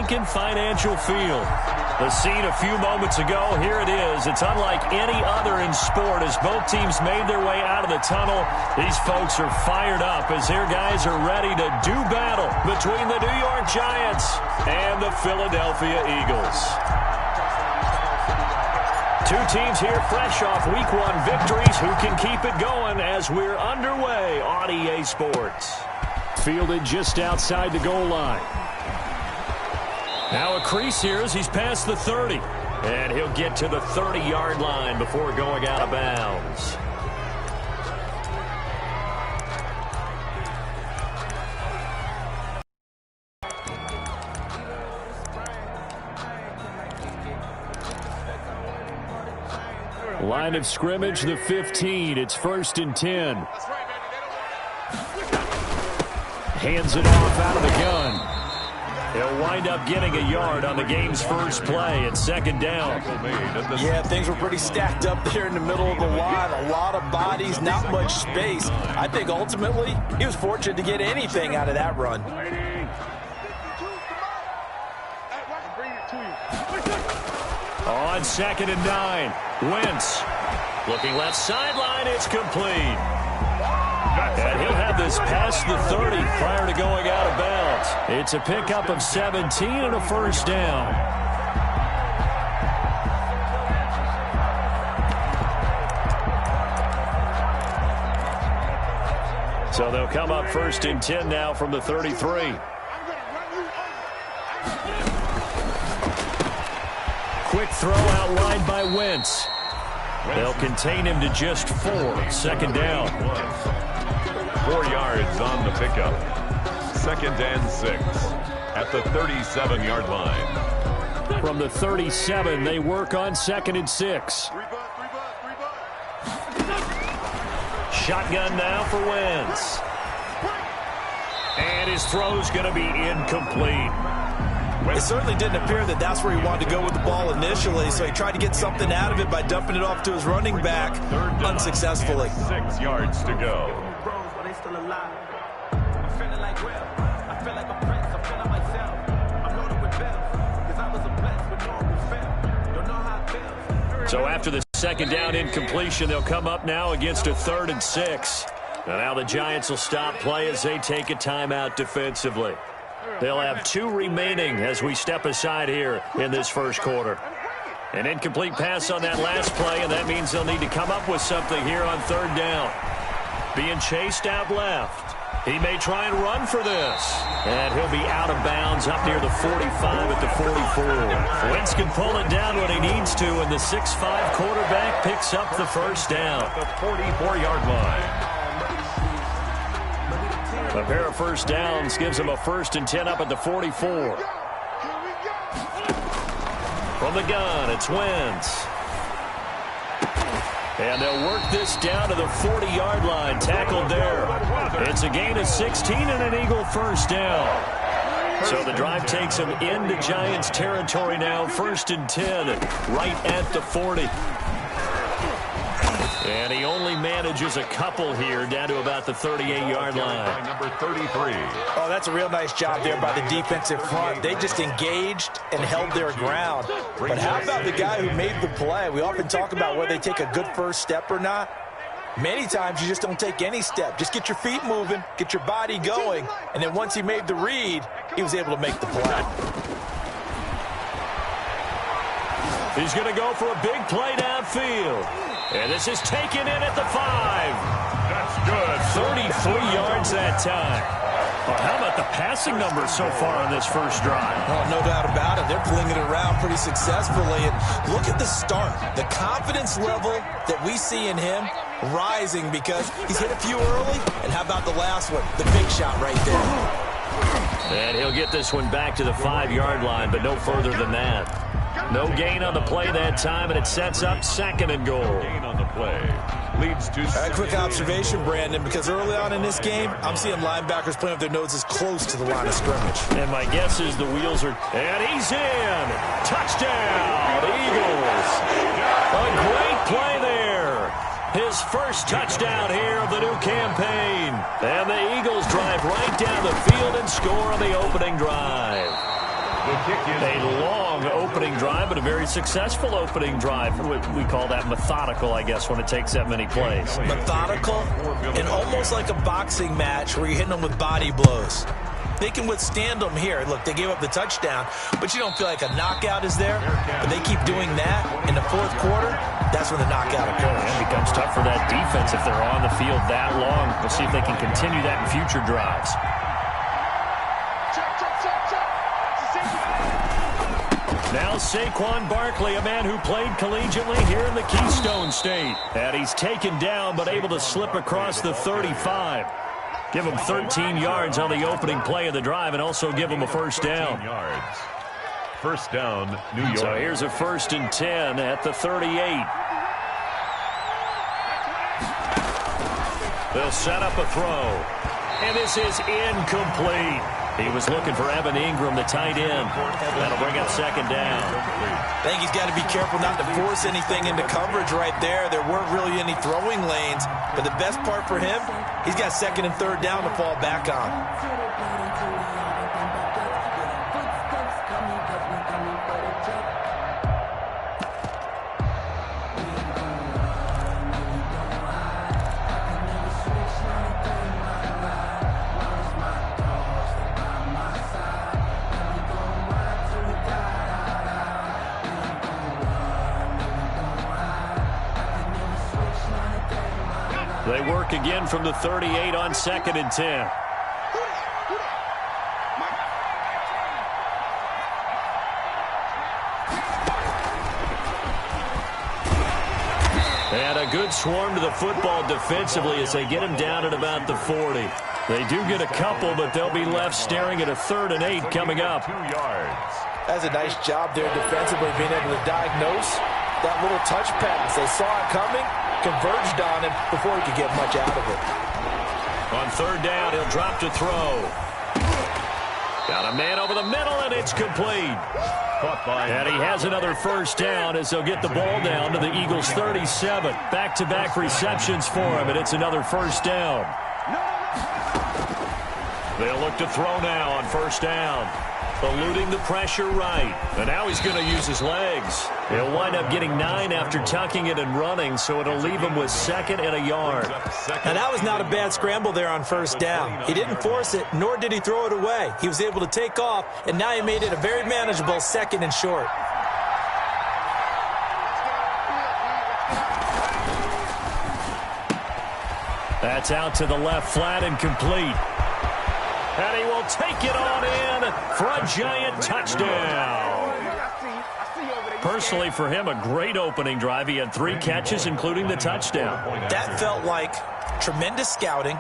Lincoln Financial Field. The scene a few moments ago, here it is. It's unlike any other in sport as both teams made their way out of the tunnel. These folks are fired up as their guys are ready to do battle between the New York Giants and the Philadelphia Eagles. Two teams here fresh off Week 1 victories. Who can keep it going as we're underway on EA Sports? Fielded just outside the goal line. Now a crease here as he's past the 30. And he'll get to the 30-yard line before going out of bounds. Line of scrimmage, the 15. It's 1st and 10. Hands it off out of the gun. He'll wind up getting a yard on the game's first play at 2nd down. Yeah, things were pretty stacked up there in the middle of the line. A lot of bodies, not much space. I think ultimately he was fortunate to get anything out of that run. On 2nd and 9, Wentz looking left sideline. It's complete. And he'll have this past the 30 prior to going out of bounds. It's a pickup of 17 and a 1st down. So they'll come up 1st and 10 now from the 33. Quick throw outlined by Wentz. They'll contain him to just 4. 2nd down. 4 yards on the pickup. 2nd and 6 at the 37-yard line. From the 37, they work on 2nd and 6. Shotgun now for Wentz. And his throw's going to be incomplete. It certainly didn't appear that that's where he wanted to go with the ball initially, so he tried to get something out of it by dumping it off to his running back unsuccessfully. 6 yards to go. So after the 2nd down incompletion, they'll come up now against a 3rd and 6. And now the Giants will stop play as they take a timeout defensively. They'll have 2 remaining as we step aside here in this first quarter. An incomplete pass on that last play, and that means they'll need to come up with something here on 3rd down. Being chased out left. He may try and run for this. And he'll be out of bounds up near the 45 at the 44. Wentz can pull it down when he needs to, and the 6'5 quarterback picks up the 1st down. The 44-yard line. A pair of 1st downs gives him a 1st and 10 up at the 44. From the gun, it's Wentz. And they'll work this down to the 40-yard line, tackled there. It's a gain of 16 and an Eagle 1st down. So the drive takes him into Giants territory now, 1st and 10, right at the 40. And he only manages a couple here down to about the 38-yard line. Number 33. Oh, that's a real nice job there by the defensive front. They just engaged and held their ground. But how about the guy who made the play? We often talk about whether they take a good first step or not. Many times you just don't take any step. Just get your feet moving, get your body going, and then once he made the read, he was able to make the play. He's going to go for a big play downfield. And this is taken in at the 5. That's good. 33 yards that time. Well, how about the passing numbers so far on this first drive? Oh, no doubt about it. They're flinging it around pretty successfully. And look at the start. The confidence level that we see in him rising because he's hit a few early. And how about the last one? The big shot right there. And he'll get this one back to the 5-yard line, but no further than that. No gain on the play that time, and it sets up 2nd and goal. Gain on the play leads to a quick observation, Brandon, because early on in this game, I'm seeing linebackers playing with their noses close to the line of scrimmage. And my guess is the wheels are... And he's in! Touchdown, Eagles! A great play there. His first touchdown here of the new campaign. And the Eagles drive right down the field and score on the opening drive. The kick is A long opening drive, but a very successful opening drive. We call that methodical, I guess, when it takes that many plays. Methodical and almost like a boxing match where you're hitting them with body blows. They can withstand them here. Look, they gave up the touchdown, but you don't feel like a knockout is there. But they keep doing that in the fourth quarter. That's when the knockout occurs. It becomes tough for that defense if they're on the field that long. We'll see if they can continue that in future drives. Now Saquon Barkley, a man who played collegiately here in the Keystone State. And he's taken down but able to slip across the 35. Give him 13 yards on the opening play of the drive and also give him a first down. yards. First down, New York. So here's a 1st and 10 at the 38. They'll set up a throw. And this is incomplete. He was looking for Evan Ingram, the tight end. That'll bring up 2nd down. I think he's got to be careful not to force anything into coverage right there. There weren't really any throwing lanes. But the best part for him, he's got 2nd and 3rd down to fall back on. They work again from the 38 on 2nd and 10. And a good swarm to the football defensively as they get him down at about the 40. They do get a couple, but they'll be left staring at a 3rd and 8 coming up. 2 yards. That's a nice job there defensively, being able to diagnose that little touch pass. They saw it coming, converged on him before he could get much out of it. On 3rd down, he'll drop to throw. Got a man over the middle, and it's complete. And he has another first down as they'll get the ball down to the Eagles' 37. Back-to-back receptions for him, and it's another first down. They'll look to throw now on 1st down. Eluding the pressure right. And now he's going to use his legs. He'll wind up getting 9 after tucking it and running, so it'll leave him with 2nd and a yard. And that was not a bad scramble there on 1st down. He didn't force it, nor did he throw it away. He was able to take off, and now he made it a very manageable 2nd and short. That's out to the left flat and complete. And he will take it on in for a giant touchdown. Personally, for him, a great opening drive. He had 3 catches, including the touchdown. That felt like tremendous scouting,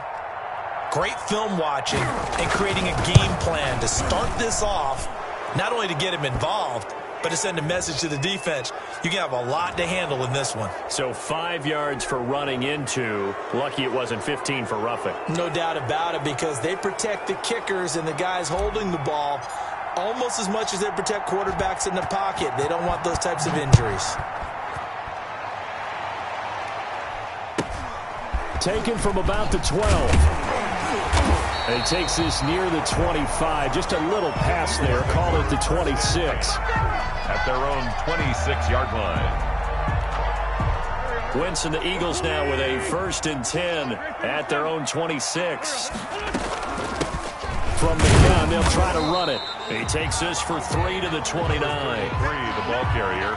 great film watching, and creating a game plan to start this off, not only to get him involved, but to send a message to the defense. You can have a lot to handle in this one. So 5 yards for running into. Lucky it wasn't 15 for roughing. No doubt about it, because they protect the kickers and the guys holding the ball almost as much as they protect quarterbacks in the pocket. They don't want those types of injuries. Taken from about the 12. And he takes this near the 25. Just a little pass there. Call it the 26. At their own 26-yard line. Wentz and the Eagles now with a 1st and 10 at their own 26. From the gun, they'll try to run it. He takes this for 3 to the 29. The ball carrier.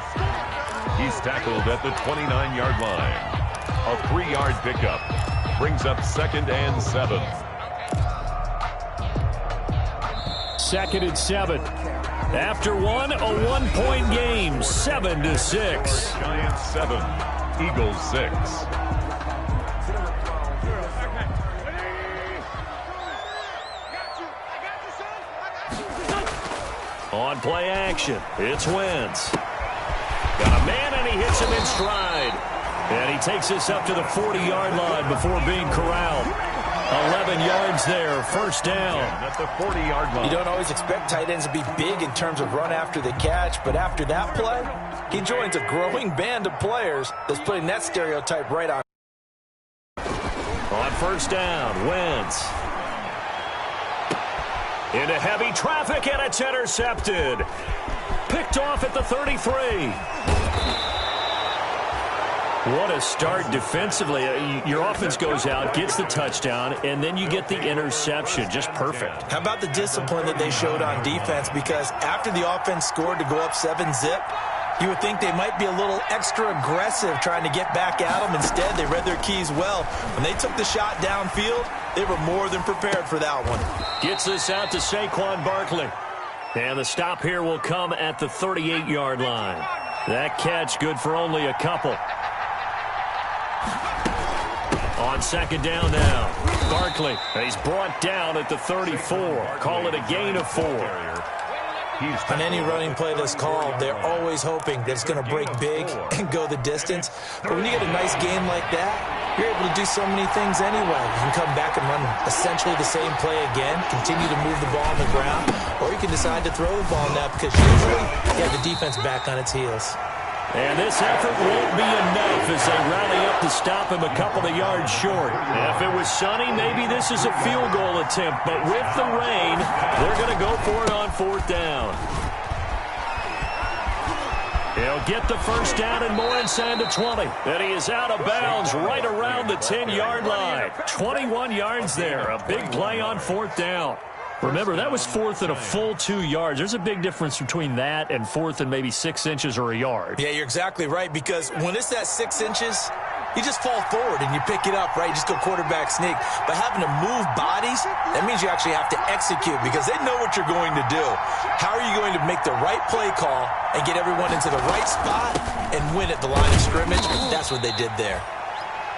He's tackled at the 29-yard line. A 3-yard pickup. Brings up 2nd and 7. 2nd and 7. After one, a 1-point game, 7-6. Giants 7, Eagles 6. On play action, it's Wentz. Got a man, and he hits him in stride. And he takes this up to the 40-yard line before being corralled. 11 yards there, 1st down. At the 40-yard line. You don't always expect tight ends to be big in terms of run after the catch, but after that play, he joins a growing band of players that's putting that stereotype right on. On 1st down, Wentz. Into heavy traffic, and it's intercepted. Picked off at the 33. What a start defensively. Your offense goes out, gets the touchdown, and then you get the interception. Just perfect. How about the discipline that they showed on defense? Because after the offense scored to go up 7-zip, you would think they might be a little extra aggressive trying to get back at them. Instead, they read their keys well. When they took the shot downfield, they were more than prepared for that one. Gets this out to Saquon Barkley. And the stop here will come at the 38-yard line. That catch good for only a couple. On second down now, Barkley. He's brought down at the 34. Call it a gain of 4. On any running play that's called, they're always hoping that it's going to break big and go the distance. But when you get a nice game like that, you're able to do so many things anyway. You can come back and run essentially the same play again, continue to move the ball on the ground, or you can decide to throw the ball now because usually you have the defense back on its heels. And this effort won't be enough as they rally up to stop him a couple of yards short. If it was sunny, maybe this is a field goal attempt. But with the rain, they're going to go for it on fourth down. He'll get the first down and more inside the 20. And he is out of bounds right around the 10-yard line. 21 yards there. A big play on fourth down. Remember, that was fourth and a full 2 yards. There's a big difference between that and fourth and maybe 6 inches or a yard. Yeah, you're exactly right, because when it's at 6 inches, you just fall forward and you pick it up, right? You just go quarterback sneak. But having to move bodies, that means you actually have to execute because they know what you're going to do. How are you going to make the right play call and get everyone into the right spot and win at the line of scrimmage? That's what they did there.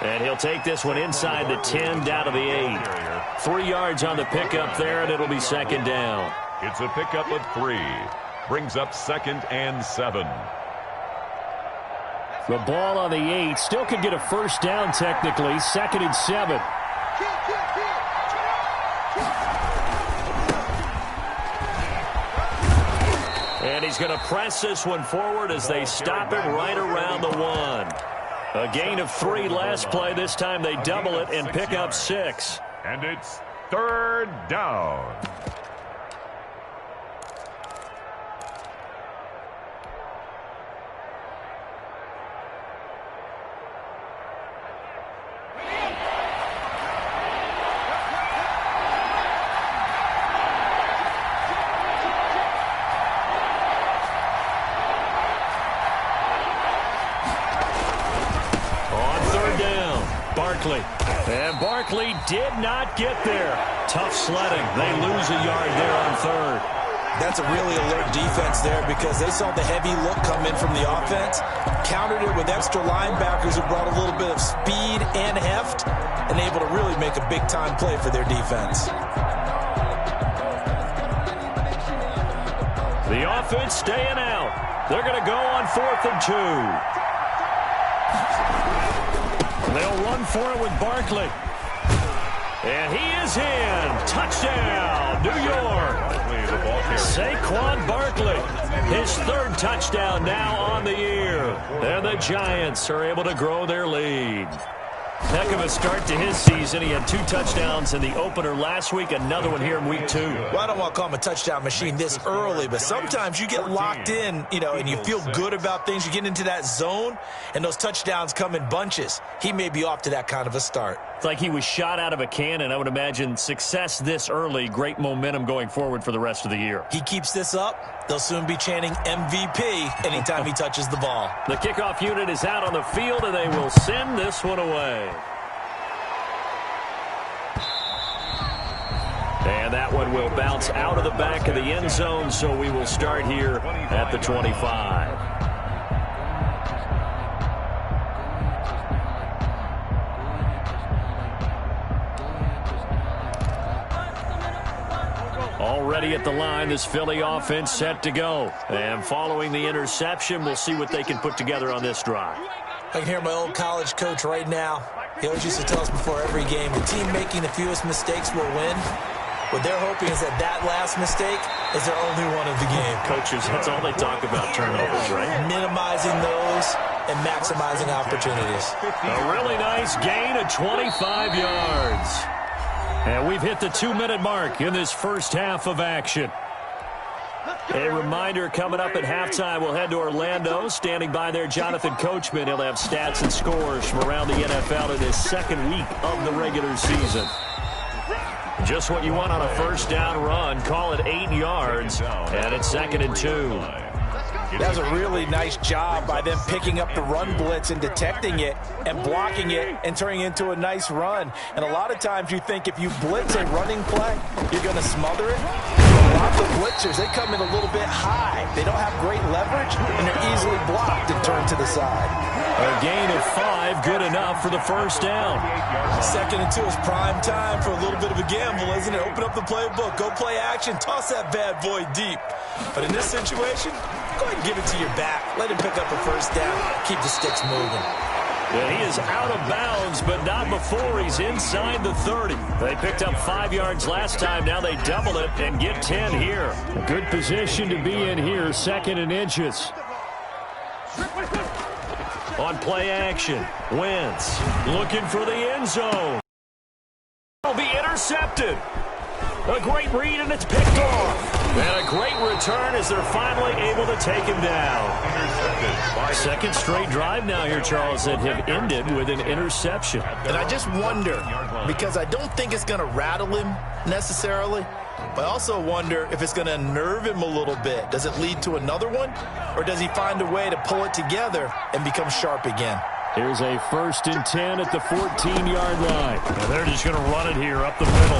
And he'll take this one inside the 10 down to the 8. 3 yards on the pickup there, and it'll be second down. It's a pickup of 3. Brings up 2nd and 7. The ball on the 8. Still could get a first down technically. 2nd and 7. And he's going to press this one forward as they stop him right around the 1. A gain of 3 last play. This time they double it and pick up 6. And it's 3rd down. And Barkley did not get there. Tough sledding. They lose a yard there on 3rd. That's a really alert defense there because they saw the heavy look come in from the offense, countered it with extra linebackers who brought a little bit of speed and heft, and able to really make a big-time play for their defense. The offense staying out. They're going to go on 4th and 2. They'll run for it with Barkley. And he is in. Touchdown, New York. Saquon Barkley. His 3rd touchdown now on the year. And the Giants are able to grow their lead. Heck of a start to his season. He had 2 touchdowns in the opener last week, another one here in week 2. Well, I don't want to call him a touchdown machine this early, but sometimes you get locked in, and you feel good about things. You get into that zone, and those touchdowns come in bunches. He may be off to that kind of a start. It's like he was shot out of a cannon. I would imagine success this early, great momentum going forward for the rest of the year. He keeps this up, they'll soon be chanting MVP anytime he touches the ball. The kickoff unit is out on the field, and they will send this one away. And that one will bounce out of the back of the end zone, so we will start here at the 25. Already at the line, this Philly offense set to go. And following the interception, we'll see what they can put together on this drive. I can hear my old college coach right now. He always used to tell us before every game, the team making the fewest mistakes will win. What they're hoping is that that last mistake is their only one of the game. Coaches, that's all they talk about, turnovers, right? Minimizing those and maximizing opportunities. A really nice gain of 25 yards. And we've hit the 2-minute mark in this first half of action. A reminder, coming up at halftime, we'll head to Orlando. Standing by there, Jonathan Coachman. He'll have stats and scores from around the NFL in his second week of the regular season. Just what you want on a first down run. Call it 8 yards, and it's 2nd and 2. That was a really nice job by them picking up the run blitz and detecting it and blocking it and turning it into a nice run. And a lot of times you think if you blitz a running play, you're going to smother it. A lot of the blitzers, they come in a little bit high. They don't have great leverage, and they're easily blocked and turned to the side. A gain of 5, good enough for the first down. 2nd and 2 is prime time for a little bit of a gamble, isn't it? Open up the playbook, go play action, toss that bad boy deep. But in this situation, go ahead and give it to your back. Let him pick up a first down. Keep the sticks moving. Yeah, he is out of bounds, but not before he's inside the 30. They picked up 5 yards last time. Now they double it and get 10 here. A good position to be in here, 2nd and inches. On play action, Wentz looking for the end zone. Will be intercepted. A great read, and it's picked off. And a great return as they're finally able to take him down. Second straight drive now here, Charles, that have ended with an interception. And I just wonder, because I don't think it's going to rattle him necessarily, but I also wonder if it's going to unnerve him a little bit. Does it lead to another one, or does he find a way to pull it together and become sharp again? Here's a 1st and 10 at the 14-yard line. And they're just going to run it here up the middle.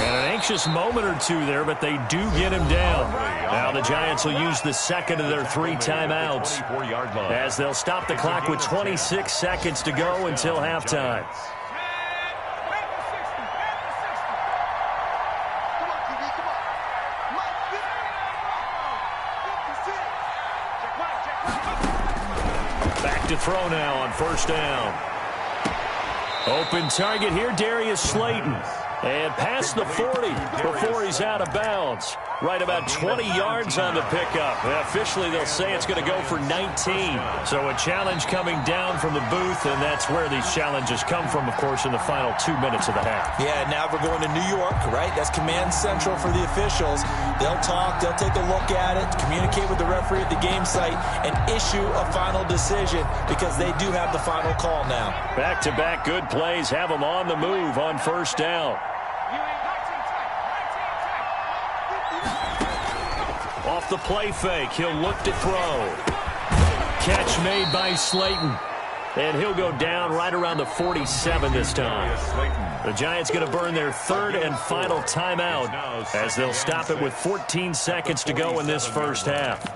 And an anxious moment or two there, but they do get him down. Now the Giants will use the second of their 3 timeouts as they'll stop the clock with 26 seconds to go until halftime. Back to throw now on first down. Open target here, Darius Slayton. And past the 40 before he's out of bounds. Right about 20 yards on the pickup. And officially, they'll say it's going to go for 19. So a challenge coming down from the booth, and that's where these challenges come from, of course, in the final 2 minutes of the half. Yeah, now we're going to New York, right? That's command central for the officials. They'll talk, they'll take a look at it, communicate with the referee at the game site, and issue a final decision because they do have the final call now. Back-to-back good plays have them on the move on first down. Off the play fake, he'll look to throw. Catch made by Slayton. And he'll go down right around the 47 this time. The Giants going to burn their 3rd and final timeout as they'll stop it with 14 seconds to go in this first half.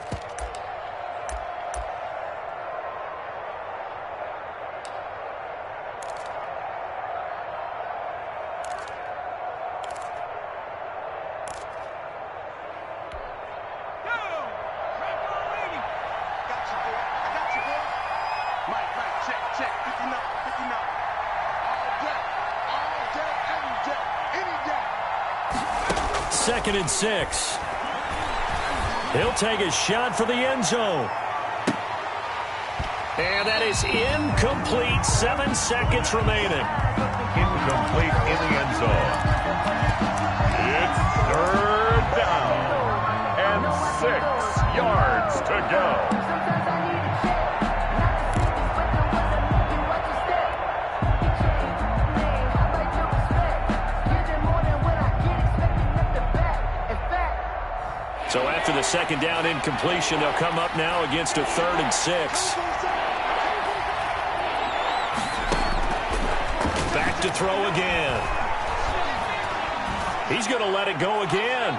Second and 6. He'll take a shot for the end zone. And that is incomplete. 7 seconds remaining. Incomplete in the end zone. It's 3rd down and 6 yards to go. So after the second down incompletion, they'll come up now against a 3rd and 6. Back to throw again. He's going to let it go again.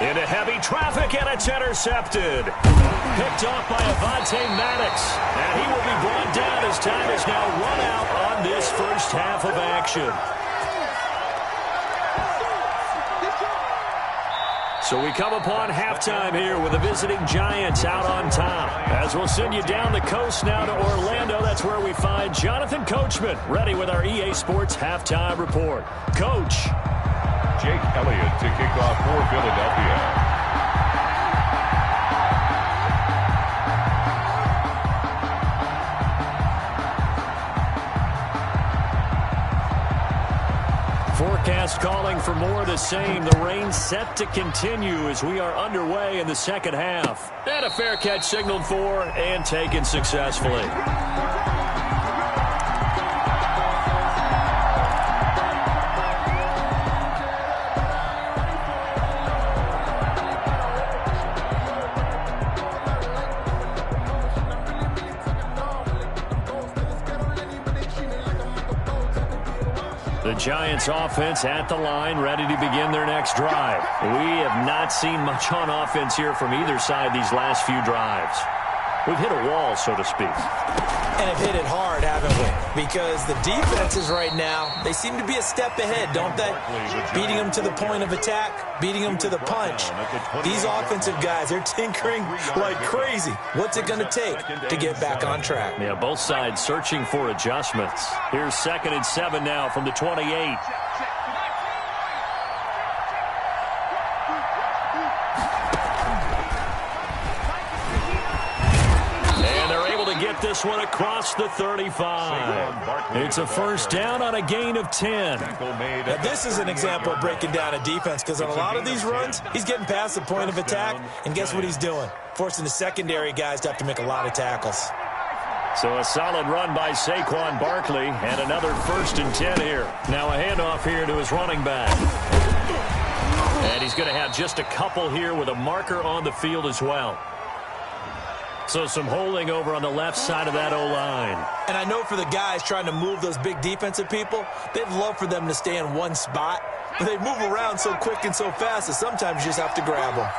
Into heavy traffic, and it's intercepted. Picked off by Avonte Maddox. And he will be brought down as time is now run out on this first half of action. So we come upon halftime here with the visiting Giants out on top. As we'll send you down the coast now to Orlando, that's where we find Jonathan Coachman, ready with our EA Sports Halftime Report. Coach. Jake Elliott to kick off for Philadelphia. Forecast broadcast calling for more of the same. The rain set to continue as we are underway in the second half. And a fair catch signaled for and taken successfully. The Giants offense at the line, ready to begin their next drive. We have not seen much on offense here from either side these last few drives. We've hit a wall, so to speak. And have hit it hard, haven't we? Because the defenses right now, they seem to be a step ahead, don't they? Beating them to the point of attack, beating them to the punch. These offensive guys, they're tinkering like crazy. What's it going to take to get back on track? Yeah, both sides searching for adjustments. Here's 2nd and 7 now from the 28. Get this one across the 35. It's a first down on a gain of 10. Now, this is an example of breaking down a defense, because on a lot of these runs, he's getting past the point of attack, and guess what he's doing? Forcing the secondary guys to have to make a lot of tackles. So a solid run by Saquon Barkley, and another 1st and 10 here. Now a handoff here to his running back. And he's going to have just a couple here with a marker on the field as well. So some holding over on the left side of that O-line. And I know for the guys trying to move those big defensive people, they'd love for them to stay in one spot. But they move around so quick and so fast that sometimes you just have to grab them.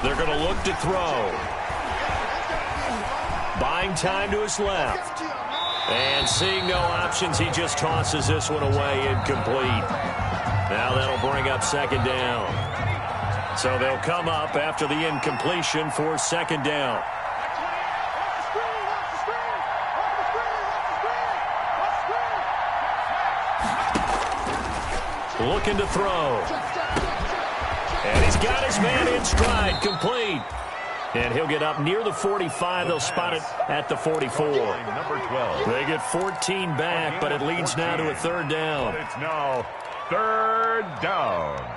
They're going to look to throw. Buying time to his left. And seeing no options, he just tosses this one away, incomplete. Now that'll bring up 2nd down. So they'll come up after the incompletion for 2nd down. Looking to throw. And he's got his man in stride, complete. And he'll get up near the 45. They'll spot it at the 44. Number 12. They get 14 back, but it leads now to a 3rd down. It's now 3rd down.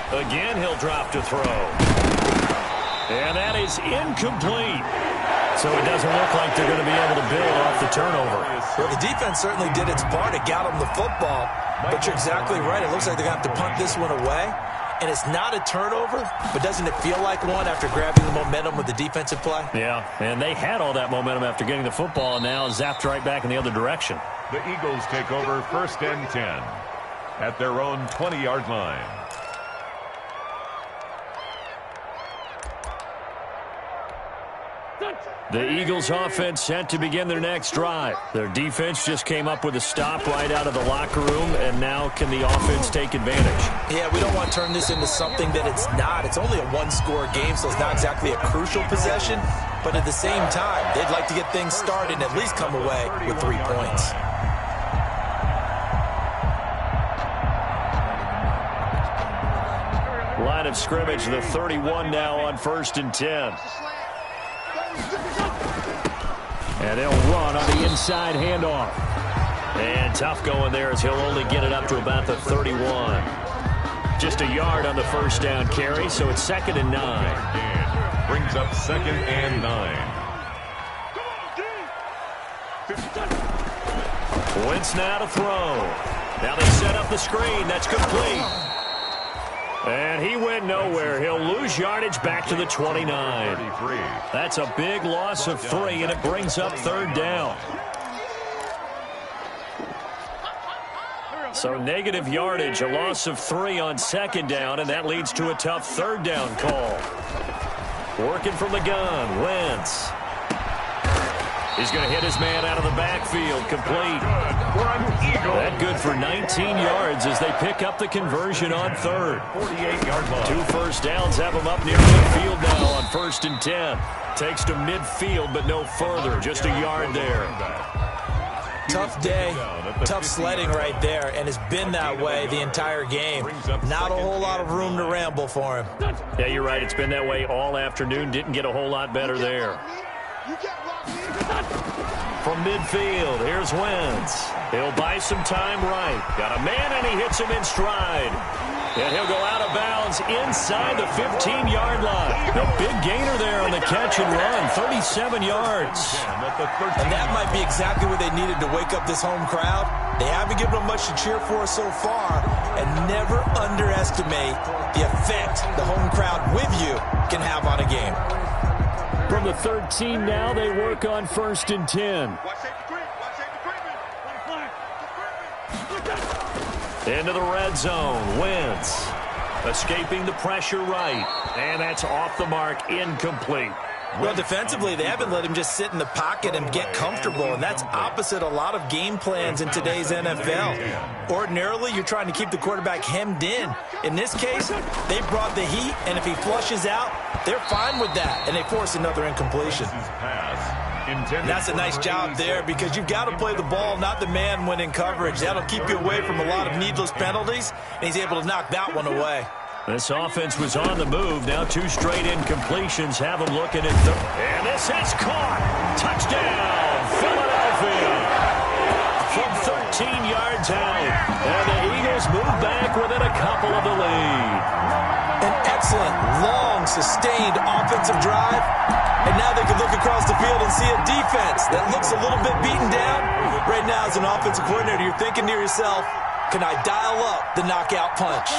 Again, he'll drop to throw. And that is incomplete. So it doesn't look like they're going to be able to build off the turnover. Well, the defense certainly did its part. It got them the football. But you're exactly right. It looks like they're going to have to punt this one away. And it's not a turnover, but doesn't it feel like one after grabbing the momentum with the defensive play? Yeah, and they had all that momentum after getting the football, and now zapped right back in the other direction. The Eagles take over 1st and 10 at their own 20-yard line. The Eagles offense set to begin their next drive. Their defense just came up with a stop right out of the locker room, and now can the offense take advantage? Yeah, we don't want to turn this into something that it's not. It's only a one-score game, so it's not exactly a crucial possession. But at the same time, they'd like to get things started and at least come away with 3 points. Line of scrimmage, the 31 now on 1st and 10. And they'll run on the inside handoff. And tough going there as he'll only get it up to about the 31. Just a yard on the 1st down carry, so it's 2nd and 9. Brings up 2nd and 9. Wentz now to throw. Now they set up the screen. That's complete. And he went nowhere. He'll lose yardage back to the 29. That's a big loss of 3, and it brings up 3rd down. So negative yardage, a loss of 3 on 2nd down, and that leads to a tough 3rd down call. Working from the gun, Wentz. He's going to hit his man out of the backfield. Complete. That good for 19 yards as they pick up the conversion on third. 48-yard line. 2 first downs have him up near midfield now on 1st and 10. Takes to midfield, but no further. Just a yard there. Tough day, tough sledding right there, and it's been that way the entire game. Not a whole lot of room to ramble for him. Yeah, you're right. It's been that way all afternoon. Didn't get a whole lot better there. From midfield, here's Wentz. He'll buy some time right. Got a man, and he hits him in stride. And he'll go out of bounds inside the 15-yard line. A big gainer there on the catch and run, 37 yards. And that might be exactly what they needed to wake up this home crowd. They haven't given them much to cheer for so far, and never underestimate the effect the home crowd with you can have on a game. From the 13 now, they work on 1st and 10. Into the red zone. Wentz escaping the pressure right. And that's off the mark. Incomplete. Well, defensively, they haven't let him just sit in the pocket and get comfortable, and that's opposite a lot of game plans in today's NFL. Ordinarily, you're trying to keep the quarterback hemmed in. In this case, they brought the heat, and if he flushes out, they're fine with that, and they force another incompletion. That's a nice job there because you've got to play the ball, not the man when in coverage. That'll keep you away from a lot of needless penalties, and he's able to knock that one away. This offense was on the move. Now 2 straight incompletions have them looking at third. And this is caught. Touchdown, Philadelphia. From 13 yards out. And the Eagles move back within a couple of the lead. An excellent, long, sustained offensive drive. And now they can look across the field and see a defense that looks a little bit beaten down. Right now, as an offensive coordinator, you're thinking to yourself, can I dial up the knockout punch?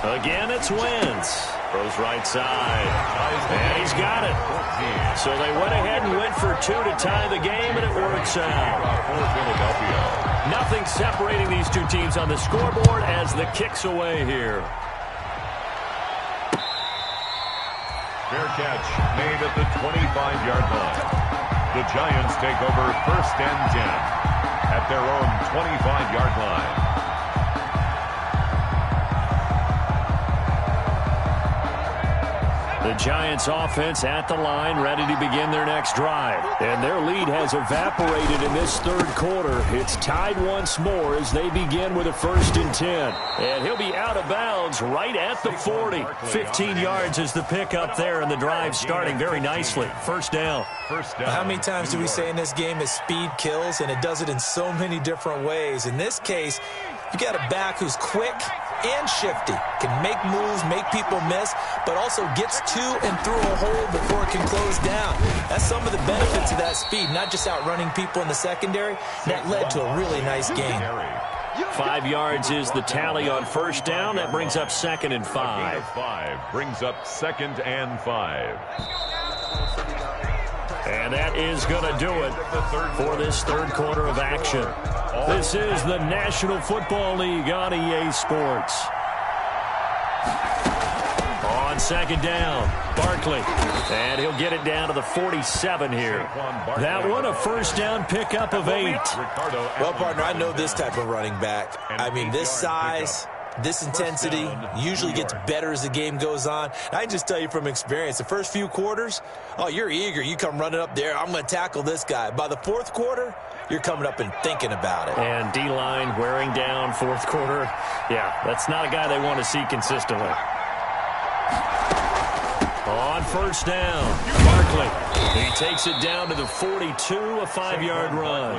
Again, it's Wentz. Throws right side. And he's got it. So they went ahead and went for 2 to tie the game, and it works out. Nothing separating these two teams on the scoreboard as the kick's away here. Fair catch made at the 25-yard line. The Giants take over 1st and 10 at their own 25-yard line. The Giants offense at the line, ready to begin their next drive. And their lead has evaporated in this 3rd quarter. It's tied once more as they begin with a 1st and 10. And he'll be out of bounds right at the 40. 15 yards is the pickup there, and the drive starting very nicely. First down. How many times do we say in this game that speed kills, and it does it in so many different ways? In this case, you got a back who's quick and shifty, can make moves, make people miss, but also gets to and through a hole before it can close down. That's some of the benefits of that speed, not just outrunning people in the secondary. That led to a really nice game. 5 yards is the tally on 1st down. That brings up 2nd and 5. 5 brings up 2nd and 5. And that is going to do it for this 3rd quarter of action. This is the National Football League on EA Sports. On 2nd down, Barkley. And he'll get it down to the 47 here. That one, a 1st down pickup of 8. Well, partner, I know this type of running back. I mean, this size, this intensity usually gets better as the game goes on. I can just tell you from experience, the first few quarters, oh, you're eager. You come running up there, I'm going to tackle this guy. By the 4th quarter, you're coming up and thinking about it. And D-line wearing down 4th quarter. Yeah, that's not a guy they want to see consistently. On 1st down, Barkley. He takes it down to the 42, a 5-yard run.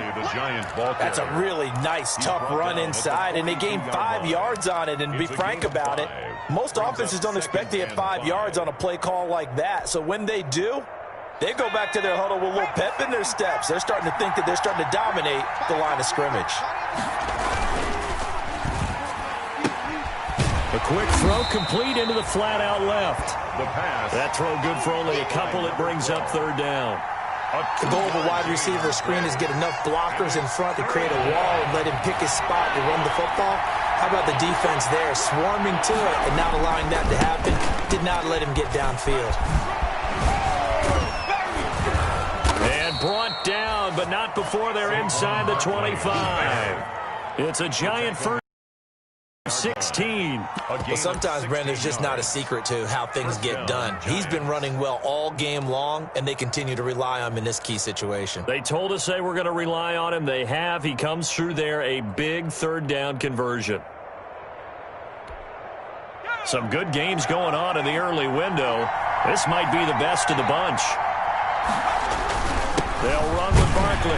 That's a really nice, tough run inside, and they gained 5 yards on it. And to be frank about it, most offenses don't expect to get 5 yards on a play call like that. So when they do, they go back to their huddle with a little pep in their steps. They're starting to think that they're starting to dominate the line of scrimmage. A quick throw complete into the flat out left. That throw good for only a couple. It brings up 3rd down. The goal of a wide receiver screen is get enough blockers in front to create a wall and let him pick his spot to run the football. How about the defense there, swarming to it and not allowing that to happen? Did not let him get downfield. but not before they're inside the 25. It's a Giant first 16. Well, sometimes, Brandon, there's just not a secret to how things get done. He's been running well all game long, and they continue to rely on him in this key situation. They told us they were going to rely on him. They have. He comes through there, a big third down conversion. Some good games going on in the early window. This might be the best of the bunch. They'll run with Barkley.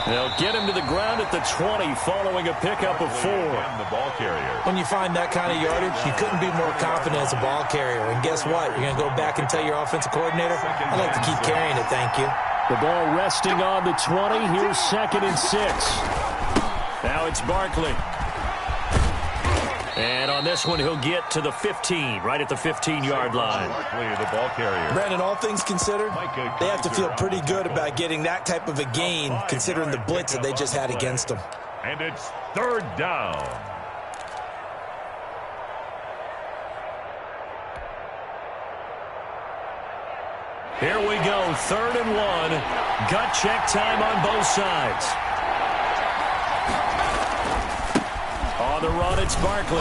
They'll get him to the ground at the 20 following a pickup of 4. The ball carrier. When you find that kind of yardage, you couldn't be more confident as a ball carrier. And guess what? You're going to go back and tell your offensive coordinator, I'd like to keep carrying it, thank you. The ball resting on the 20. Here's 2nd and 6. Now it's Barkley. And on this one, he'll get to the 15, right at the 15-yard line. Barkley, the ball carrier. Brandon, all things considered, they have to feel pretty good about getting that type of a gain, considering the blitz that they just had against them. And it's 3rd down. Here we go, 3rd and 1. Gut check time on both sides. On the run, it's Barkley.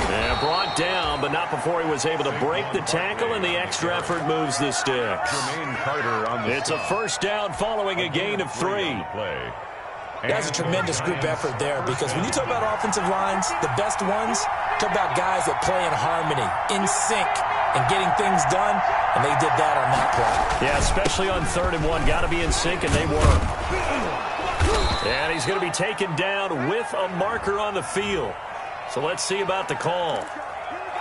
And brought down, but not before he was able to break the tackle, and the extra effort moves the sticks. It's a first down following a gain of 3. That's a tremendous group effort there, because when you talk about offensive lines, the best ones, talk about guys that play in harmony, in sync, and getting things done, and they did that on that play. Yeah, especially on 3rd and 1. Got to be in sync, and they were. And he's going to be taken down with a marker on the field. So let's see about the call.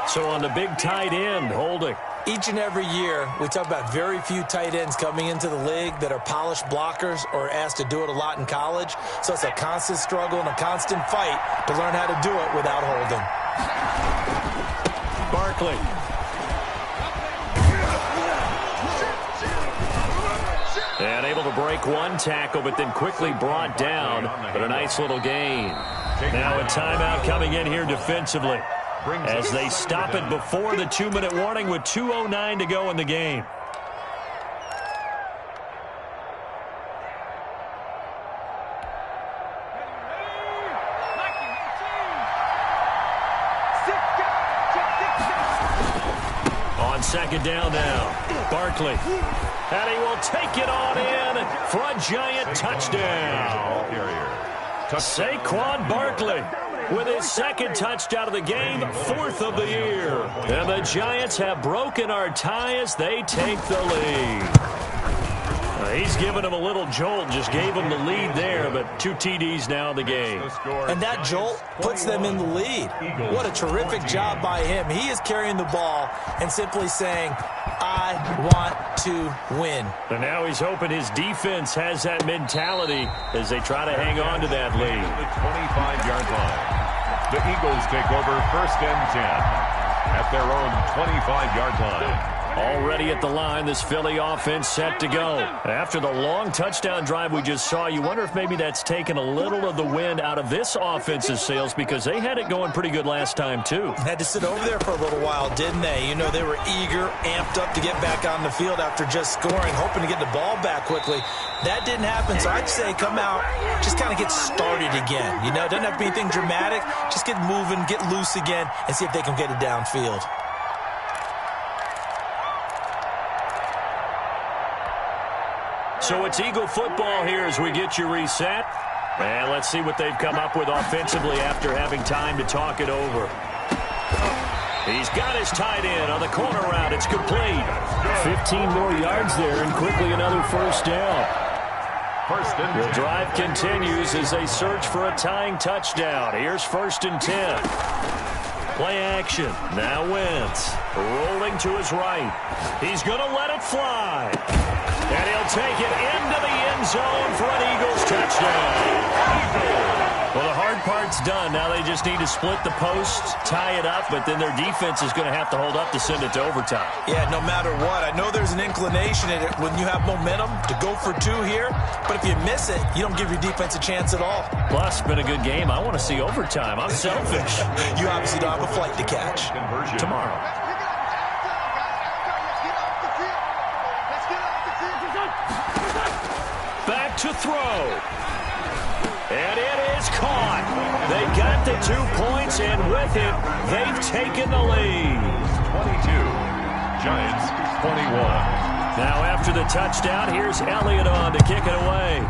So on the big tight end, holding. Each and every year, we talk about very few tight ends coming into the league that are polished blockers or asked to do it a lot in college. So it's a constant struggle and a constant fight to learn how to do it without holding. Barkley. And able to break one tackle, but then quickly brought down. But a nice little gain. Now a timeout coming in here defensively, as they stop it before the 2-minute warning with 2:09 to go in the game. On 2nd down now, Barkley. And he will take it on in for a Giant touchdown. Saquon Barkley with his 2nd touchdown of the game, 4th of the year. And the Giants have broken our tie as they take the lead. He's given him a little jolt, just gave him the lead there, but 2 TDs now in the game. And that jolt puts them in the lead. What a terrific job by him. He is carrying the ball and simply saying, I want to win. And now he's hoping his defense has that mentality as they try to hang on to that lead. The 25-yard line. The Eagles take over 1st and 10 at their own 25-yard line. Already at the line, this Philly offense set to go. After the long touchdown drive we just saw, you wonder if maybe that's taken a little of the wind out of this offense's sails, because they had it going pretty good last time, too. Had to sit over there for a little while, didn't they? You know, they were eager, amped up to get back on the field after just scoring, hoping to get the ball back quickly. That didn't happen, so I'd say come out, just kind of get started again. You know, it doesn't have to be anything dramatic. Just get moving, get loose again, and see if they can get it downfield. So it's Eagle football here as we get you reset. And let's see what they've come up with offensively after having time to talk it over. He's got his tight end on the corner route. It's complete. 15 more yards there, and quickly another first down. The drive continues as they search for a tying touchdown. Here's 1st and 10. Play action. Now Wentz rolling to his right. He's going to let it fly. And he'll take it into the end zone for an Eagles touchdown. Well, the hard part's done. Now they just need to split the posts, tie it up, but then their defense is going to have to hold up to send it to overtime. Yeah, no matter what. I know there's an inclination in it when you have momentum to go for 2 here, but if you miss it, you don't give your defense a chance at all. Plus, it's been a good game. I want to see overtime. I'm selfish. You obviously don't have a flight to catch. Tomorrow. to throw. And it is caught. They got the 2 points, and with it, they've taken the lead. 22, Giants 21. Now after the touchdown, here's Elliott on to kick it away.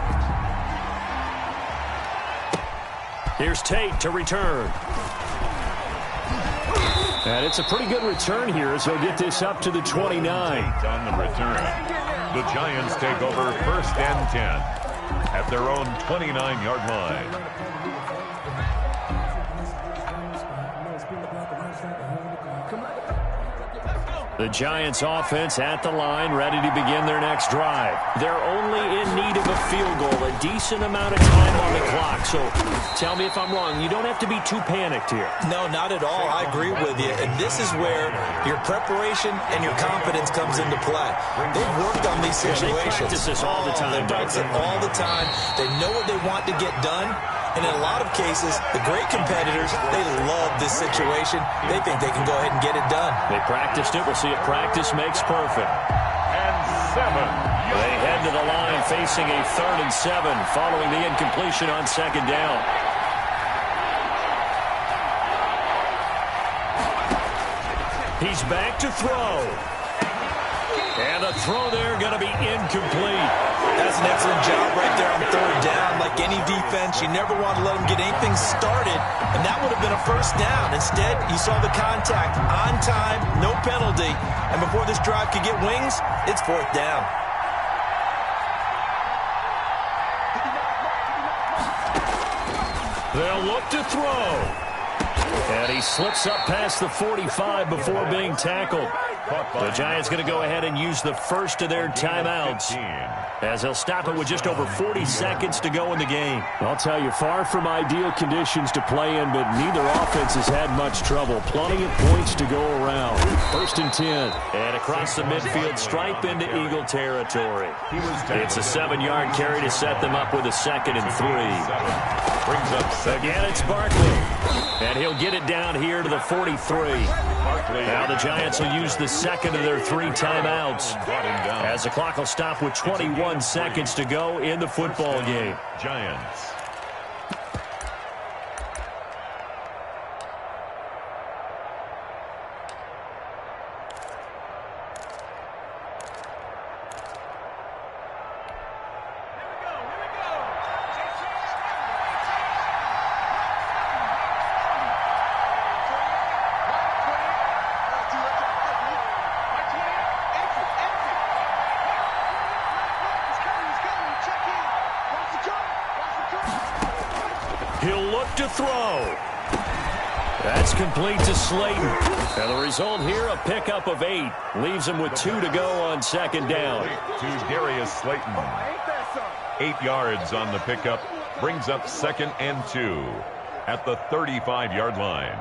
Here's Tate to return. And it's a pretty good return here as he'll get this up to the 29. On the return, the Giants take over 1st and 10 at their own 29-yard line. The Giants offense at the line, ready to begin their next drive. They're only in need of a field goal, a decent amount of time on the clock. So tell me if I'm wrong. You don't have to be too panicked here. No, not at all. I agree with you. And this is where your preparation and your confidence comes into play. They've worked on these situations. They practice this all the time. They practice it all the time. They know what they want to get done. And in a lot of cases, the great competitors, they love this situation. They think they can go ahead and get it done. They practiced it. We'll see if practice makes perfect. And 7. They head to the line facing a 3rd and 7 following the incompletion on 2nd down. He's back to throw. And the throw there going to be incomplete. That's an excellent job right there on 3rd down. Like any defense, you never want to let them get anything started, and that would have been a 1st down. Instead, you saw the contact on time, no penalty, and before this drive could get wings, it's 4th down. They'll look to throw. And he slips up past the 45 before being tackled. The Giants going to go ahead and use the first of their timeouts, as they'll stop it with just over 40 seconds to go in the game. I'll tell you, far from ideal conditions to play in, but neither offense has had much trouble. Plenty of points to go around. 1st and 10. And across the midfield stripe into Eagle territory. It's a 7-yard carry to set them up with a 2nd and 3. Brings up 2nd. Again, it's Barkley. And he'll get it down here to the 43. Now the Giants will use the 2nd of their 3 timeouts, as the clock will stop with 21 seconds to go in the football game. Giants. He'll look to throw. That's complete to Slayton. And the result here, a pickup of 8. Leaves him with 2 to go on 2nd down. To Darius Slayton. 8 yards on the pickup. Brings up 2nd and 2 at the 35-yard line.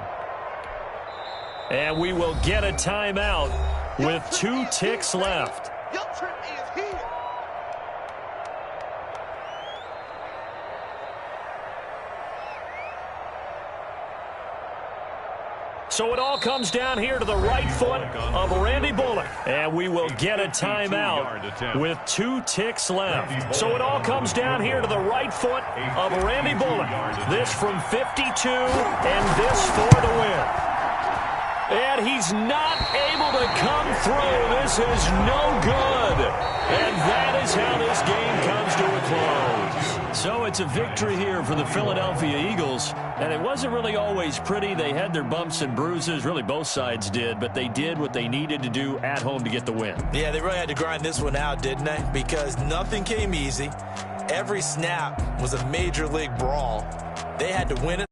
And we will get a timeout with 2 ticks left. So it all comes down here to the right foot of Randy Bullock. And we will get a timeout with 2 ticks left. So it all comes down here to the right foot of Randy Bullock. This from 52 and this for the win. And he's not able to come through. This is no good. And that is how this game comes to a close. So it's a victory here for the Philadelphia Eagles. And it wasn't really always pretty. They had their bumps and bruises. Really, both sides did. But they did what they needed to do at home to get the win. Yeah, they really had to grind this one out, didn't they? Because nothing came easy. Every snap was a major league brawl. They had to win it